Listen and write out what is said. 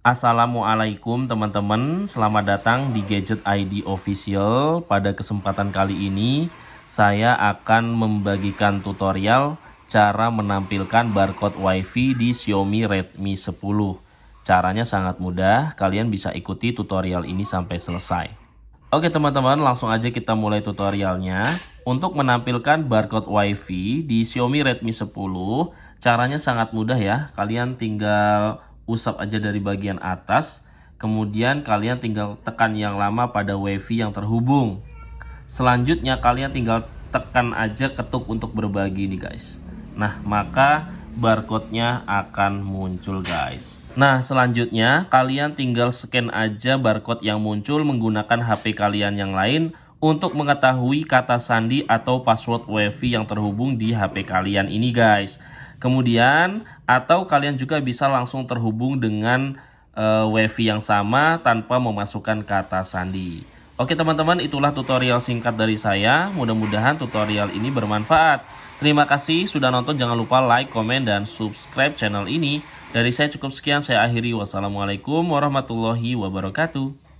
Assalamualaikum teman-teman, selamat datang di Gadget ID Official. Pada kesempatan kali ini, saya akan membagikan tutorial cara menampilkan barcode WiFi di Xiaomi Redmi 10. Caranya sangat mudah, kalian bisa ikuti tutorial ini sampai selesai. Oke teman-teman, langsung aja kita mulai tutorialnya. Untuk menampilkan barcode WiFi di Xiaomi Redmi 10, caranya sangat mudah ya. Kalian tinggal usap aja dari bagian atas, kemudian kalian tinggal tekan yang lama pada WiFi yang terhubung. Selanjutnya kalian tinggal tekan aja ketuk untuk berbagi nih guys. Nah, maka barcode-nya akan muncul guys. Nah, selanjutnya kalian tinggal scan aja barcode yang muncul menggunakan HP kalian yang lain untuk mengetahui kata sandi atau password WiFi yang terhubung di HP kalian ini guys. Kemudian atau kalian juga bisa langsung terhubung dengan WiFi yang sama tanpa memasukkan kata sandi. Oke teman-teman, itulah tutorial singkat dari saya. Mudah-mudahan tutorial ini bermanfaat. Terima kasih sudah nonton. Jangan lupa like, komen, dan subscribe channel ini. Dari saya cukup sekian, saya akhiri. Wassalamualaikum warahmatullahi wabarakatuh.